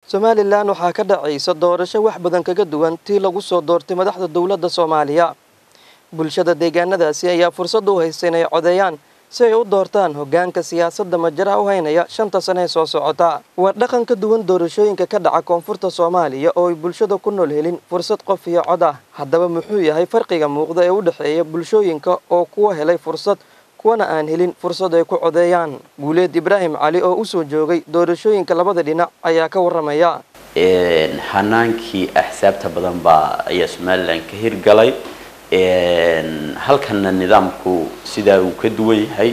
Somaliland waxaa ka dhacaysa doorasho wax badan kaga duwan tii lagu soo doortay madaxda dawladda Soomaaliya. Bulshada deegaanadaasi ayaa fursad u haystay inay codeeyaan si ay u doortaan hoggaanka siyaasadda majara u haynaya 5 sano ee soo socota. Waa dhaqan ka duwan doorashooyinka ka dhaca koonfurta Soomaaliya oo ay bulshada ku nool helin fursad qof iyo cod ah. Haddaba muxuu yahay farqiga muuqda ee u dhaxeeya bulshooyinka oo kuwa helay fursad kuwana aan helin fursad ay ku codeeyaan? Guuleed Ibrahim Cali oo u soo joogay doorashooyinka labada dhinac ayaa ka waramaya. Hanaankii axsaabta badan baa ayaa Somaliland ka hirgalay. halkan nidaamku sida uu ka duwan yahay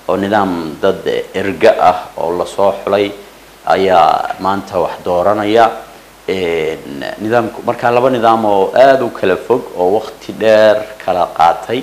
oo nidaam dad erga ah oo la soo xulay ayaa maanta wax dooranaya. nidaamku marka laba nidaam oo aad u kala fog oo waqti dheer kala qaatay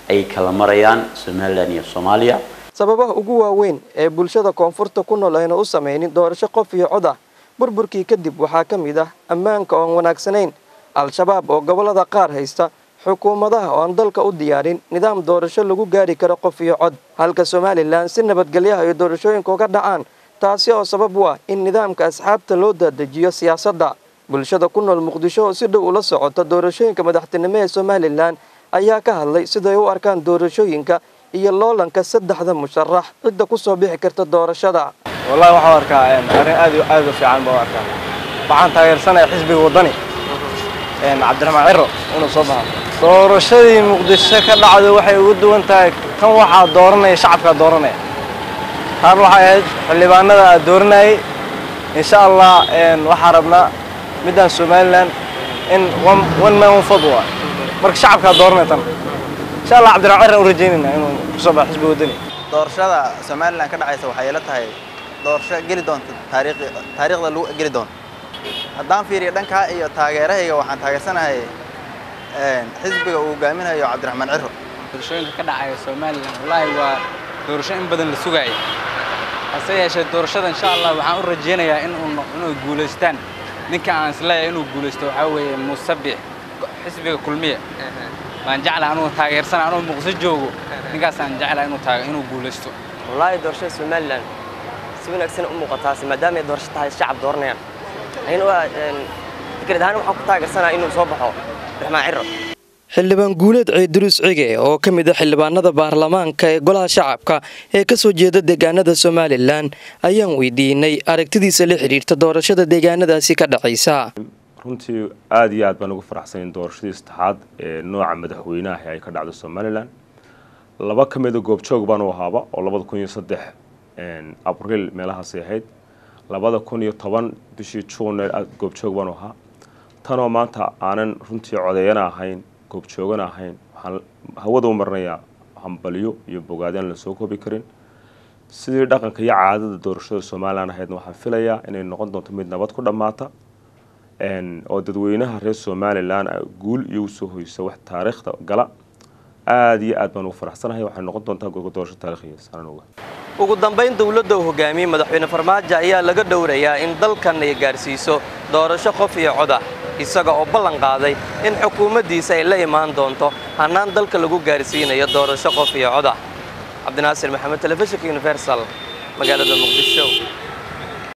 ay kala marayaan Somaliland iyo Soomaaliya. Sababaha ugu waaweyn ee bulshada koonfurta ku nool ayna u sameeyeen doorasho qof iyo cod ah burburkii kadib waxaa ka mid ah ammaanka oo wanaagsanayn, al-shabaab oo gobolada qaar haysta, xukuumadaha oo aan dalka u diyaarin nidaam doorasho lagu gaari karo qof iyo cod. Halka Somaliland si nabadgelyo ah ay doorashooyinka uga dhacaan, taasi oo sabab u ah in nidaamka asxaabta loo dadejiyo siyaasadda. Bulshada ku nool Muqdisho si dhow ula socota doorashooyinka madaxtinimo ee Somaliland ayaa ka hadlay sida ay u arkaan doorashooyinka iyo loolanka saddexda musharax cidda ku soo bixi karta doorashada. Wallahi waxaan arkaa arrin aad u fiican baa arkaa. Waxaan taageersanahay xisbiga wadani Cabdiraxmaan Ciro inuu soo baxo. doorashadii Muqdisho ka dhacday waxay ugu duwan tahay kan waxa dooranaya shacabka dooranaya. Taan waxay ahayd xildhibaanada dooranayay insha Allah waxaan rabnaa midaan Somaliland in one man one vote waa marka shacabka dooranaya tan insha Allah Cabdiraxmaan Ciro u rajeynayna inuu ku soo baxo xisbiga wadani. doorashada Somaliland ka dhacaysa waxay ila tahay doorasho geli doonta taariikhda lagu geli doonto. haddaan fiiriyo dhanka iyo taageerahayga waxaan taageersanahay xisbiga uu hogaaminayo Cabdiraxmaan Ciro. doorashooyinka ka dhacaya Somaliland wallahi waa doorasho in badan la sugayay. hase yeeshee doorashada insha Allah waxaan u rajeynayaa inuu guuleystaan ninka aan isleeyahay inuu guuleysto waxa weeye Musabbix xisbiga kulmiye. waan jeclahay inuu taageersana inuu Muqdisho joogo ninkaas aan jeclahay inuu guuleysto. wallahi doorashada Somaliland si wanaagsan u muuqataa maadaama ay doorasho tahay shacab dooranayaan. fikradahan waxaan ku taageersanaa inuu soo baxo Cabdiraxmaan Ciro. xildhibaan Guuleed Ciidruus Cige oo ka mid ah xildhibaanada baarlamaanka ee golaha shacabka ee ka soo jeeda deegaanada Somaliland ayaan weydiinay aragtidiisa la xiriirta doorashada deegaanadaasi ka dhacaysa. runtii aad iyo aad baan ugu faraxsanayn doorashadii saddexaad ee nooca madaxweynaha ay ka dhacdo Somaliland. laba ka mid ah goobjoog baan u ahaaba oo 2003 Abriil meelahaas ahayd 2010 bishii June goobjoog baan u ahaa. tan oo maanta aanan runtii codeeyana ahayn goobjoogana ahayn waxaan hawada u marnayaa hambaliyo iyo bogaadaan la soo koobi karin. sidii dhaqanka iyo caadada doorashada Somaliland ahaydna waxaan filayaa inay noqon doonto mid nabad ku dhamaata oo dadweynaha reer Somaliland guul iyo soo hoysa wax taariikhda gala. aad iyo aad baan ugu faraxsanahay waxay noqon doontaa doorasho taariikhi ah. ugu dambeyn dawladda hogaamiye madaxweyne Farmaajo ayaa laga dhowrayaa in dalkan ay gaarsiiso doorasho qof iyo cod ah isaga oo ballan qaaday in xukuumaddiisa ay la imaan doonto hanaan dalka lagu gaarsiinayo doorasho qof iyo cod ah. Naasir Maxamed, telefishinka Universal, magaalada Muqdisho.